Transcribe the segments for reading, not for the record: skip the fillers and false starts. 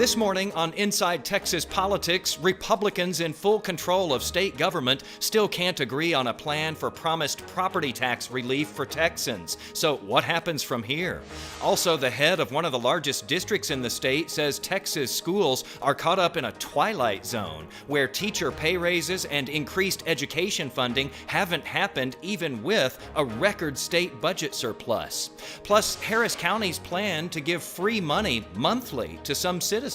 This morning on Inside Texas Politics, Republicans in full control of state government still can't agree on a plan for promised property tax relief for Texans. So what happens from here? Also, the head of one of the largest districts in the state says Texas schools are caught up in a twilight zone where teacher pay raises and increased education funding haven't happened even with a record state budget surplus. Plus, Harris County's plan to give free money monthly to some citizens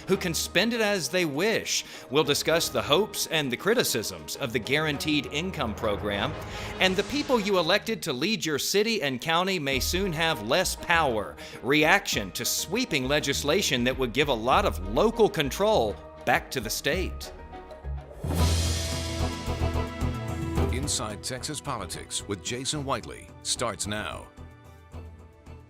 who can spend it as they wish. We'll discuss the hopes and the criticisms of the Guaranteed Income Program. And the people you elected to lead your city and county may soon have less power. Reaction to sweeping legislation that would give a lot of local control back to the state. Inside Texas Politics with Jason Whiteley starts now.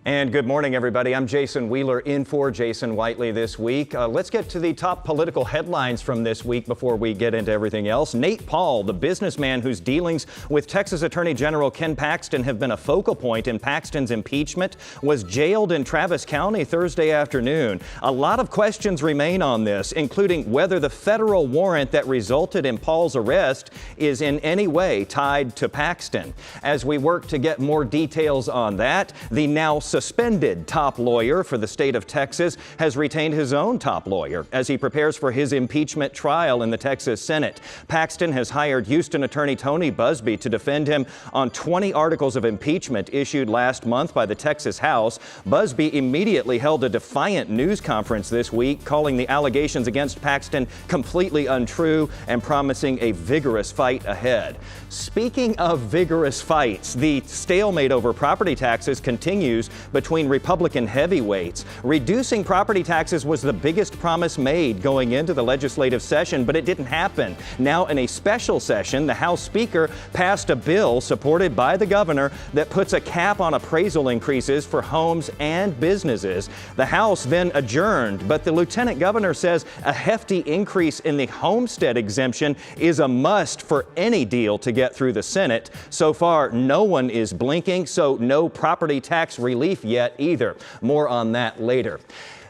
And good morning, everybody. I'm Jason Wheeler in for Jason Whiteley this week. Let's get to the top political headlines from this week before we get into everything else. Nate Paul, the businessman whose dealings with Texas Attorney General Ken Paxton have been a focal point in Paxton's impeachment, was jailed in Travis County Thursday afternoon. A lot of questions remain on this, including whether the federal warrant that resulted in Paul's arrest is in any way tied to Paxton. As we work to get more details on that, the now suspended top lawyer for the state of Texas has retained his own top lawyer as he prepares for his impeachment trial in the Texas Senate. Paxton has hired Houston Attorney Tony Buzbee to defend him on 20 articles of impeachment issued last month by the Texas House. Buzbee immediately held a defiant news conference this week, calling the allegations against Paxton completely untrue and promising a vigorous fight ahead. Speaking of vigorous fights, the stalemate over property taxes continues between Republican heavyweights. Reducing property taxes was the biggest promise made going into the legislative session, but it didn't happen. Now, in a special session, the House Speaker passed a bill supported by the governor that puts a cap on appraisal increases for homes and businesses. The House then adjourned, but the Lieutenant Governor says a hefty increase in the homestead exemption is a must for any deal to get through the Senate. So far, no one is blinking, so no property tax relief yet either. More on that later.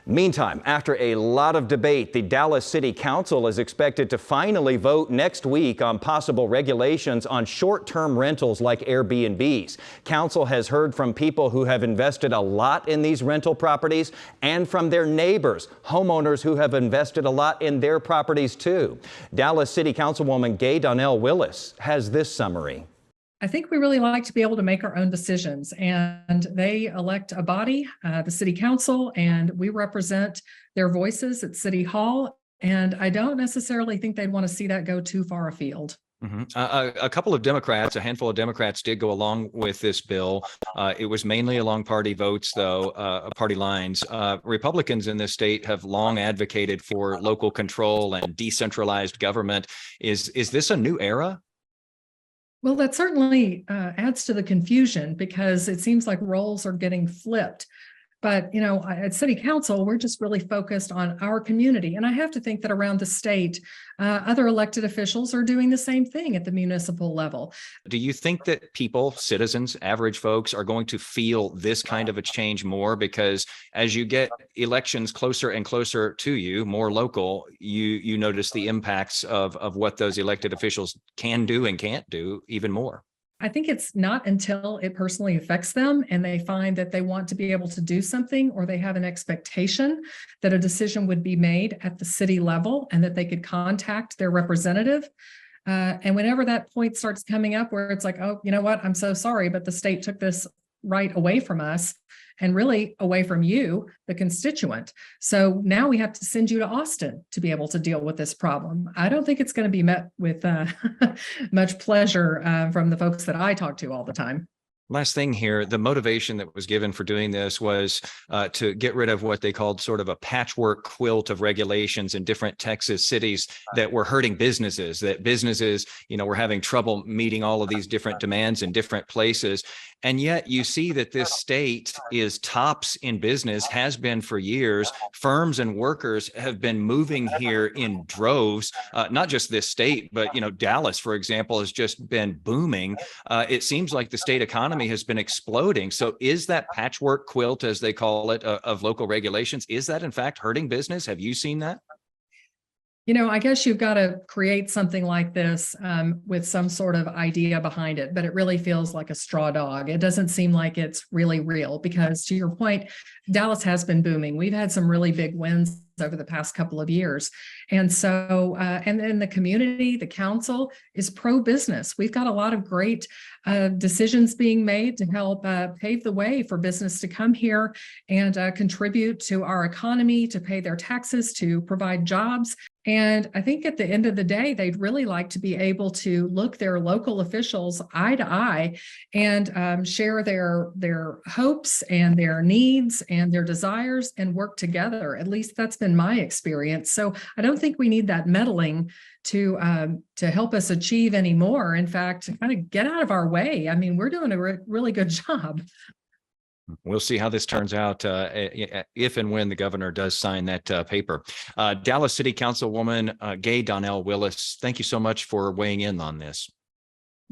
Meantime, after a lot of debate, the Dallas City Council is expected to finally vote next week on possible regulations on short-term rentals like Airbnbs. Council has heard from people who have invested a lot in these rental properties and from their neighbors, homeowners who have invested a lot in their properties too. Dallas City Councilwoman Gay Donnell Willis has this summary. I think we really like to be able to make our own decisions, and they elect a body, the city council, and we represent their voices at City Hall. And I don't necessarily think they'd want to see that go too far afield. A couple of Democrats, a handful of Democrats did go along with this bill. It was mainly along party votes, though, party lines. Republicans in this state have long advocated for local control and decentralized government. Is this a new era? Well, that certainly adds to the confusion because it seems like roles are getting flipped. But, you know, at City Council, we're just really focused on our community. And I have to think that around the state, other elected officials are doing the same thing at the municipal level. Do you think that people, citizens, average folks are going to feel this kind of a change more? Because as you get elections closer and closer to you, more local, you notice the impacts of what those elected officials can do and can't do even more. I think it's not until it personally affects them and they find that they want to be able to do something, or they have an expectation that a decision would be made at the city level and that they could contact their representative. And whenever that point starts coming up where it's like, oh, you know what, I'm so sorry, but the state took this right away from us and really away from you, the constituent. So now we have to send you to Austin to be able to deal with this problem. I don't think it's going to be met with much pleasure from the folks that I talk to all the time. Last thing here, the motivation that was given for doing this was to get rid of what they called sort of a patchwork quilt of regulations in different Texas cities that were hurting businesses, that businesses, were having trouble meeting all of these different demands in different places. And yet you see that this state is tops in business, has been for years. Firms and workers have been moving here in droves, not just this state, but, Dallas, for example, has just been booming. It seems like the state economy has been exploding. So is that patchwork quilt, as they call it, of local regulations, is that in fact hurting business? Have you seen that? I guess you've got to create something like this with some sort of idea behind it, but it really feels like a straw dog. It doesn't seem like it's really real because, to your point, Dallas has been booming. We've had some really big wins over the past couple of years. And so, and then the community, the council is pro-business. We've got a lot of great decisions being made to help pave the way for business to come here and contribute to our economy, to pay their taxes, to provide jobs. And I think at the end of the day, they'd really like to be able to look their local officials eye to eye and share their hopes and their needs and their desires and work together. At least that's been my experience. So I don't think we need that meddling to help us achieve any more. In fact, kind of get out of our way. I mean, we're doing a really good job. We'll see how this turns out if and when the governor does sign that paper. Dallas City Councilwoman Gay Donnell Willis, thank you so much for weighing in on this.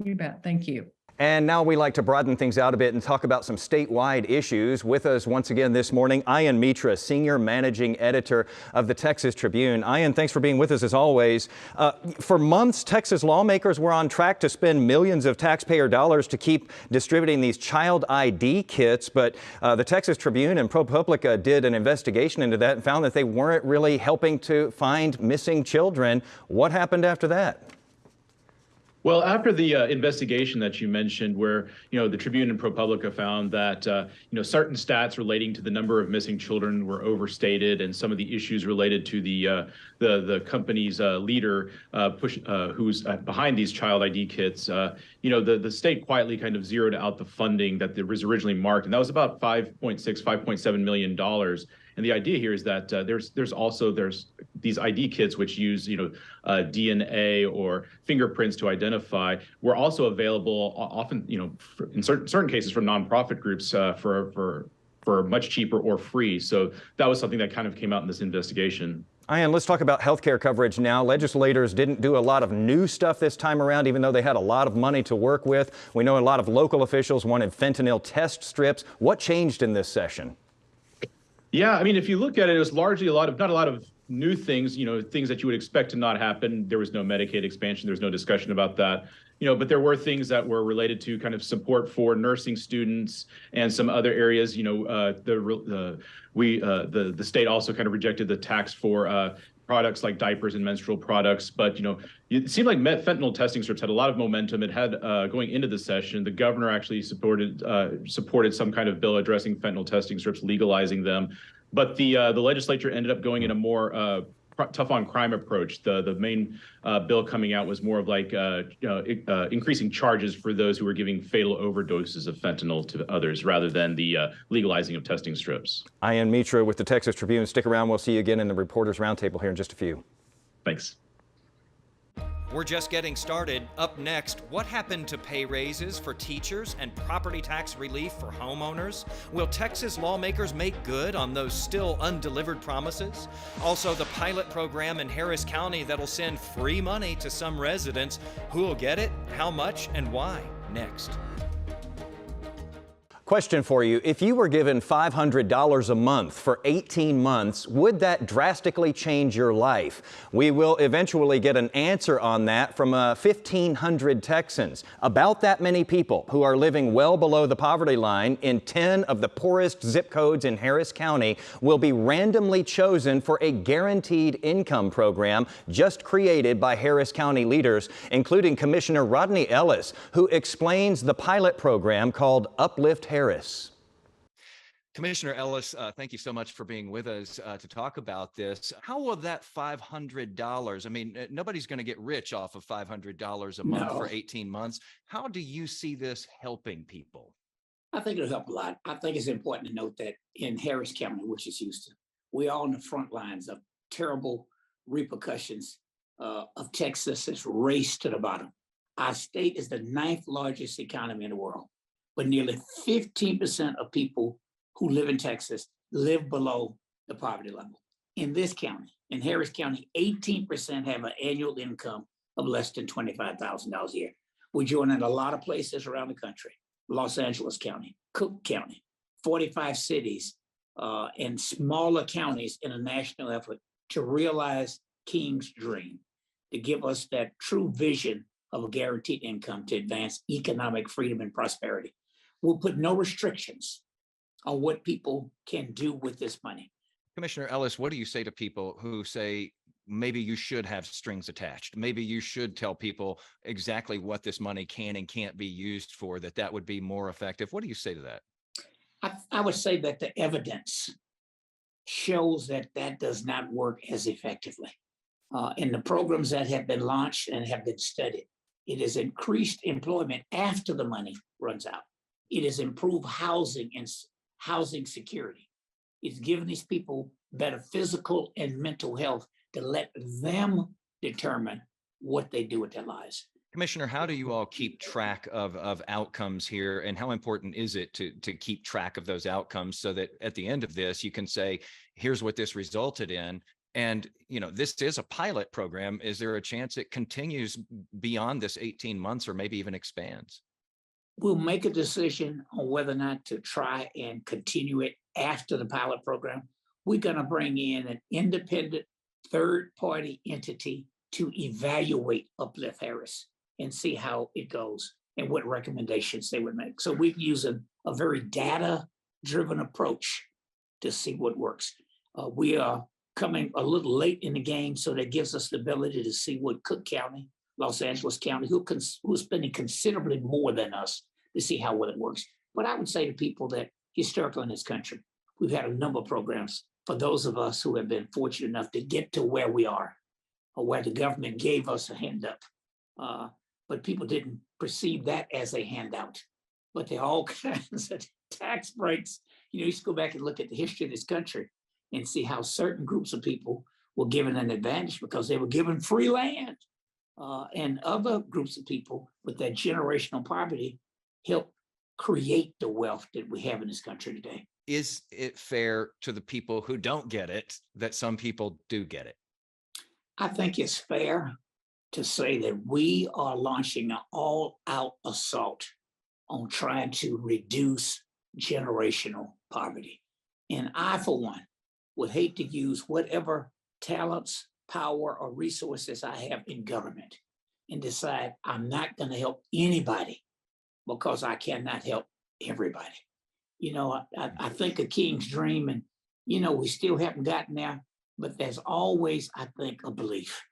You bet. Thank you. And now we like to broaden things out a bit and talk about some statewide issues. With us once again this morning, Ian Mitra, Senior Managing Editor of the Texas Tribune. Ian, thanks for being with us as always. For months, Texas lawmakers were on track to spend millions of taxpayer dollars to keep distributing these child ID kits, but the Texas Tribune and ProPublica did an investigation into that and found that they weren't really helping to find missing children. What happened after that? Well, after the investigation that you mentioned, where the Tribune and ProPublica found that certain stats relating to the number of missing children were overstated, and some of the issues related to the company's leader who's behind these child ID kits, the state quietly kind of zeroed out the funding that was originally marked, and that was about $5.7 million. And the idea here is that there's these ID kits which use DNA or fingerprints to identify. Were also available often in certain cases from nonprofit groups for much cheaper or free. So that was something that kind of came out in this investigation. Ian, let's talk about health care coverage now. Legislators didn't do a lot of new stuff this time around, even though they had a lot of money to work with. We know a lot of local officials wanted fentanyl test strips. What changed in this session? Yeah, I mean, if you look at it, it was largely not a lot of new things, things that you would expect to not happen. There was no Medicaid expansion. There's no discussion about that. But there were things that were related to kind of support for nursing students and some other areas. The state also kind of rejected the tax for products like diapers and menstrual products. But, it seemed like fentanyl testing strips had a lot of momentum. It had, going into the session, the governor actually supported some kind of bill addressing fentanyl testing strips, legalizing them. But the legislature ended up going in a more tough on crime approach. The main bill coming out was more of like increasing charges for those who were giving fatal overdoses of fentanyl to others rather than the legalizing of testing strips. Ian Mitra with the Texas Tribune. Stick around. We'll see you again in the Reporters Roundtable here in just a few. Thanks. We're just getting started. Up next, what happened to pay raises for teachers and property tax relief for homeowners? Will Texas lawmakers make good on those still undelivered promises? Also, the pilot program in Harris County that'll send free money to some residents. Who'll get it, how much, and why? Next. Question for you. If you were given $500 a month for 18 months, would that drastically change your life? We will eventually get an answer on that from 1,500 Texans. About that many people who are living well below the poverty line in 10 of the poorest zip codes in Harris County will be randomly chosen for a guaranteed income program just created by Harris County leaders, including Commissioner Rodney Ellis, who explains the pilot program called Uplift Harris. Commissioner Ellis, thank you so much for being with us to talk about this. How will that $500, I mean, nobody's going to get rich off of $500 a month for 18 months. How do you see this helping people? I think it'll help a lot. I think it's important to note that in Harris County, which is Houston, we're all on the front lines of terrible repercussions of Texas's race to the bottom. Our state is the 9th largest economy in the world. but nearly 15% of people who live in Texas live below the poverty level. In this county, in Harris County, 18% have an annual income of less than $25,000 a year. We're joining a lot of places around the country, Los Angeles County, Cook County, 45 cities, and smaller counties in a national effort to realize King's dream, to give us that true vision of a guaranteed income to advance economic freedom and prosperity. We'll put no restrictions on what people can do with this money. Commissioner Ellis, what do you say to people who say maybe you should have strings attached? Maybe you should tell people exactly what this money can and can't be used for, that would be more effective. What do you say to that? I would say that the evidence shows that that does not work as effectively. In the programs that have been launched and have been studied, it has increased employment after the money runs out. It has improved housing and housing security. It's given these people better physical and mental health to let them determine what they do with their lives. Commissioner, how do you all keep track of outcomes here, and how important is it to keep track of those outcomes so that at the end of this, you can say, here's what this resulted in? And, this is a pilot program. Is there a chance it continues beyond this 18 months or maybe even expands? We'll make a decision on whether or not to try and continue it after the pilot program. We're going to bring in an independent third-party entity to evaluate Uplift Harris and see how it goes and what recommendations they would make. So we're using a very data-driven approach to see what works. We are coming a little late in the game, so that gives us the ability to see what Cook County, Los Angeles County, who's spending considerably more than us, to see how well it works. But I would say to people that historically in this country, we've had a number of programs for those of us who have been fortunate enough to get to where we are, or where the government gave us a hand up. But people didn't perceive that as a handout. But there are all kinds of tax breaks. You should go back and look at the history of this country and see how certain groups of people were given an advantage because they were given free land. And other groups of people with that generational poverty help create the wealth that we have in this country today. Is it fair to the people who don't get it that some people do get it? I think it's fair to say that we are launching an all-out assault on trying to reduce generational poverty. And I, for one, would hate to use whatever talents, power, or resources I have in government and decide I'm not going to help anybody because I cannot help everybody. I think of King's dream, and, we still haven't gotten there, but there's always, I think, a belief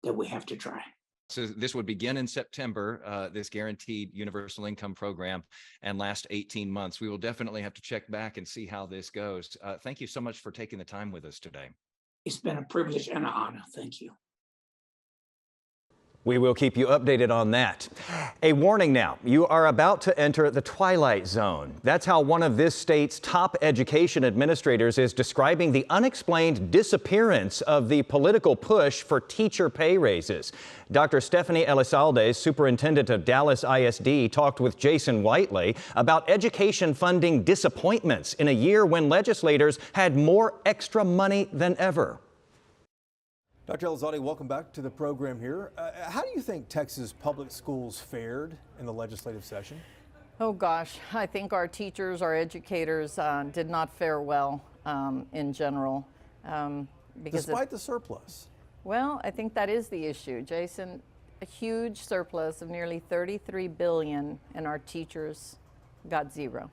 that we have to try. So this would begin in September, this guaranteed universal income program, and last 18 months. We will definitely have to check back and see how this goes. Thank you so much for taking the time with us today. It's been a privilege and an honor. Thank you. We will keep you updated on that. A warning now, you are about to enter the twilight zone. That's how one of this state's top education administrators is describing the unexplained disappearance of the political push for teacher pay raises. Dr. Stephanie Elizalde, superintendent of Dallas ISD, talked with Jason Whiteley about education funding disappointments in a year when legislators had more extra money than ever. Dr. Elizalde, welcome back to the program here. How do you think Texas public schools fared in the legislative session? Oh gosh, I think our teachers, our educators did not fare well in general. Despite the surplus? Well, I think that is the issue, Jason. A huge surplus of nearly $33 billion, and our teachers got zero.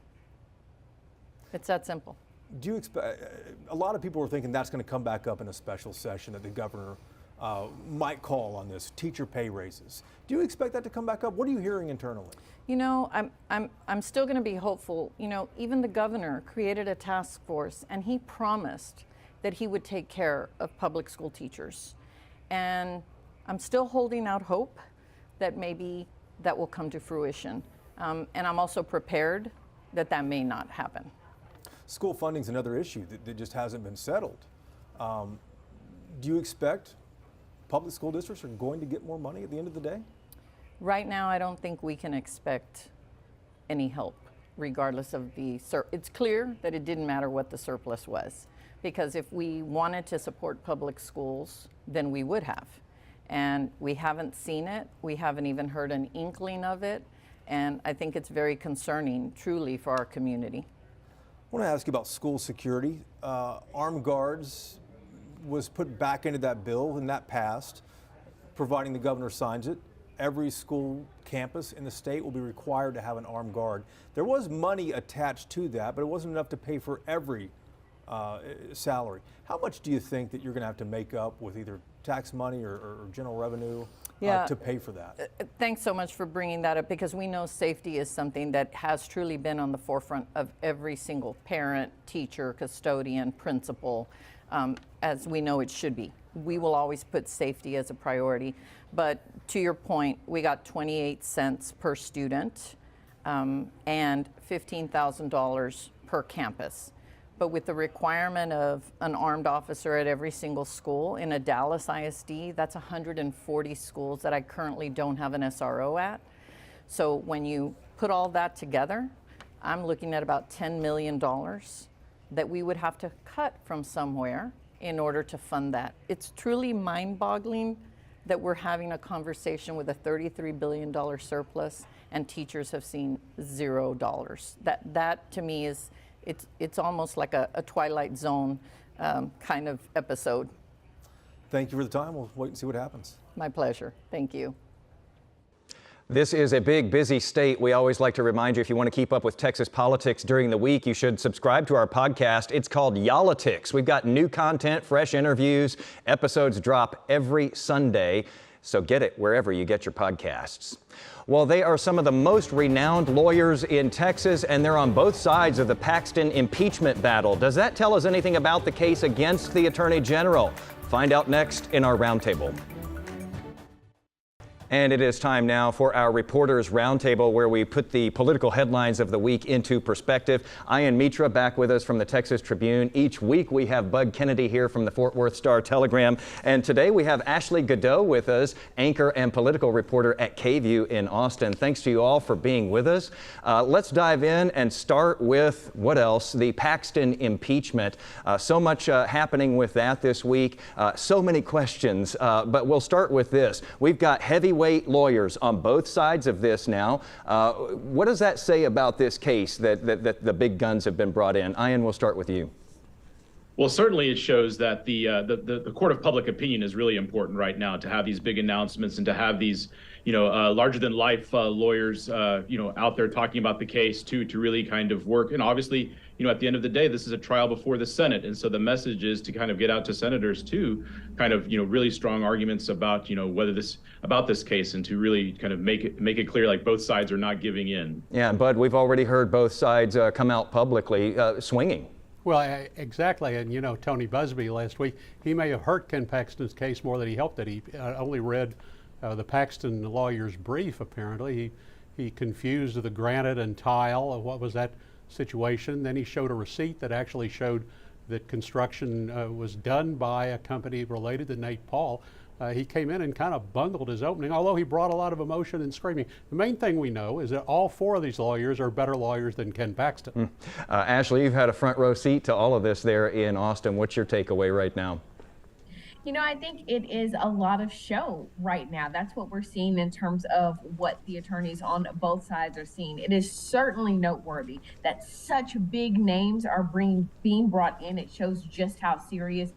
It's that simple. Do you expect, a lot of people were thinking that's going to come back up in a special session that the governor might call on this, teacher pay raises. Do you expect that to come back up? What are you hearing internally? I'm still going to be hopeful. Even the governor created a task force, and he promised that he would take care of public school teachers. And I'm still holding out hope that maybe that will come to fruition. And I'm also prepared that that may not happen. School funding is another issue that just hasn't been settled. Do you expect public school districts are going to get more money at the end of the day? Right now, I don't think we can expect any help regardless of the it's clear that it didn't matter what the surplus was, because if we wanted to support public schools, then we would have. And we haven't seen it. We haven't even heard an inkling of it. And I think it's very concerning, truly, for our community. I want to ask you about school security. Armed guards was put back into that bill, and that passed, providing the governor signs it. Every school campus in the state will be required to have an armed guard. There was money attached to that, but it wasn't enough to pay for every salary. How much do you think that you're going to have to make up with either tax money or general revenue to pay for that? Thanks so much for bringing that up, because we know safety is something that has truly been on the forefront of every single parent, teacher, custodian, principal, as we know it should be. We will always put safety as a priority. But to your point, we got 28 cents per student and $15,000 per campus. But with the requirement of an armed officer at every single school in a Dallas ISD, that's 140 schools that I currently don't have an SRO at. So when you put all that together, I'm looking at about $10 million that we would have to cut from somewhere in order to fund that. It's truly mind-boggling that we're having a conversation with a $33 billion surplus and teachers have seen $0. That to me is, it's almost like a Twilight Zone kind of episode. Thank you for the time. We'll wait and see what happens. My pleasure. Thank you. This is a big, busy state. We always like to remind you, if you want to keep up with Texas politics during the week, you should subscribe to our podcast. It's called Y'all-itics. We've got new content, fresh interviews. Episodes drop every Sunday. So get it wherever you get your podcasts. Well, they are some of the most renowned lawyers in Texas, and they're on both sides of the Paxton impeachment battle. Does that tell us anything about the case against the Attorney General? Find out next in our Roundtable. And it is time now for our Reporters Roundtable, where we put the political headlines of the week into perspective. Ian Mitra back with us from the Texas Tribune. Each week we have Bud Kennedy here from the Fort Worth Star-Telegram. And today we have Ashley Godot with us, anchor and political reporter at KVUE in Austin. Thanks to you all for being with us. Let's dive in and start with, what else? The Paxton impeachment. So much happening with that this week. So many questions, but we'll start with this. We've got heavyweight lawyers on both sides of this now. What does that say about this case that the big guns have been brought in? Ian, we'll start with you. Well, certainly it shows that the court of public opinion is really important right now, to have these big announcements and to have these, larger than life lawyers, out there talking about the case to really kind of work. And obviously, at the end of the day, this is a trial before the Senate. And so the message is to kind of get out to senators to kind of, really strong arguments about, about this case, and to really kind of make it clear, like, both sides are not giving in. Yeah, Bud, we've already heard both sides come out publicly swinging. Well, exactly. And, Tony Busby last week, he may have hurt Ken Paxton's case more than he helped it. He only read the Paxton lawyer's brief, apparently. He confused the granite and tile. What was that situation? Then he showed a receipt that actually showed that construction was done by a company related to Nate Paul. He came in and kind of bungled his opening, although he brought a lot of emotion and screaming. The main thing we know is that all four of these lawyers are better lawyers than Ken Paxton. Ashley, you've had a front row seat to all of this there in Austin. What's your takeaway right now? I think it is a lot of show right now. That's what we're seeing in terms of what the attorneys on both sides are seeing. It is certainly noteworthy that such big names are being brought in. It shows just how serious,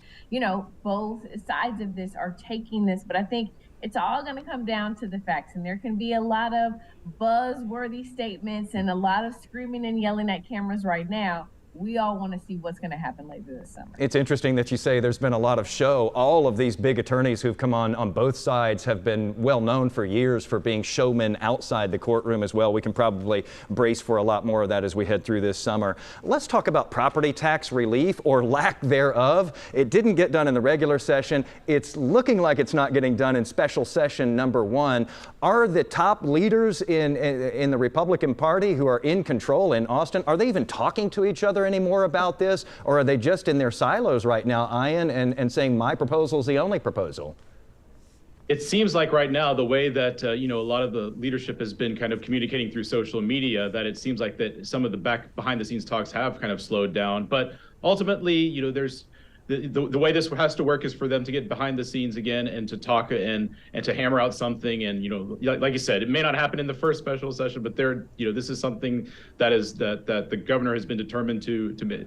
both sides of this are taking this. But I think it's all going to come down to the facts. And there can be a lot of buzzworthy statements and a lot of screaming and yelling at cameras right now. We all want to see what's going to happen later this summer. It's interesting that you say there's been a lot of show. All of these big attorneys who've come on both sides have been well known for years for being showmen outside the courtroom as well. We can probably brace for a lot more of that as we head through this summer. Let's talk about property tax relief, or lack thereof. It didn't get done in the regular session. It's looking like it's not getting done in special session number 1. Are the top leaders in the Republican Party who are in control in Austin, are they even talking to each other anymore about this, or are they just in their silos right now, Ian, and saying my proposal is the only proposal? It seems like right now, the way that a lot of the leadership has been kind of communicating through social media, that it seems like that some of the behind the scenes talks have kind of slowed down. But ultimately, there's the way this has to work is for them to get behind the scenes again and to talk and to hammer out something. And like you said, it may not happen in the first special session, but this is something that the governor has been determined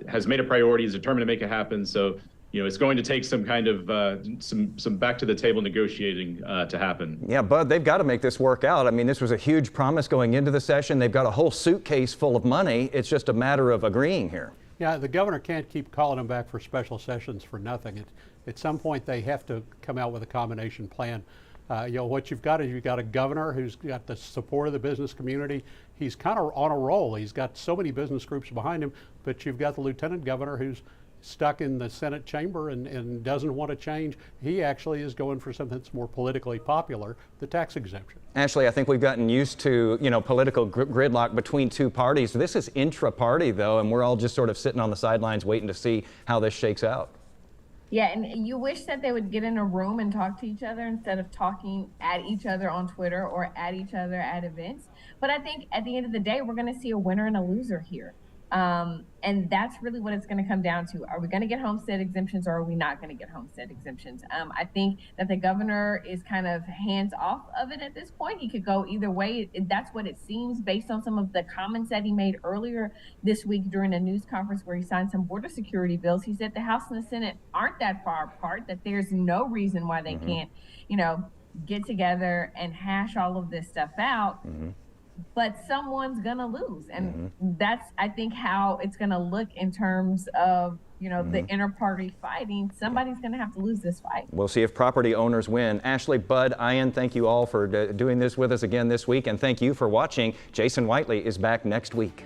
has made a priority, is determined to make it happen. So it's going to take some kind of some back to the table negotiating to happen. Yeah, Bud, they've got to make this work out. I mean, this was a huge promise going into the session. They've got a whole suitcase full of money. It's just a matter of agreeing here. Yeah, the governor can't keep calling them back for special sessions for nothing. At some point, they have to come out with a combination plan. What you've got is you've got a governor who's got the support of the business community. He's kind of on a roll. He's got so many business groups behind him, but you've got the lieutenant governor who's stuck in the Senate chamber and doesn't want to change. He actually is going for something that's more politically popular, the tax exemption. Ashley, I think we've gotten used to, political gridlock between two parties. This is intra-party, though, and we're all just sort of sitting on the sidelines waiting to see how this shakes out. Yeah, and you wish that they would get in a room and talk to each other instead of talking at each other on Twitter or at each other at events. But I think at the end of the day, we're going to see a winner and a loser here. And that's really what it's going to come down to. Are we going to get homestead exemptions, or are we not going to get homestead exemptions? I think that the governor is kind of hands off of it at this point. He could go either way. That's what it seems based on some of the comments that he made earlier this week during a news conference where he signed some border security bills. He said the House and the Senate aren't that far apart, that there's no reason why they can't, get together and hash all of this stuff out. But someone's gonna lose, and that's, I think, how it's gonna look in terms of the inter-party fighting. Somebody's gonna have to lose this fight. We'll see if property owners win. Ashley, Bud, Ian, thank you all for doing this with us again this week, and thank you for watching. Jason Whiteley is back next week.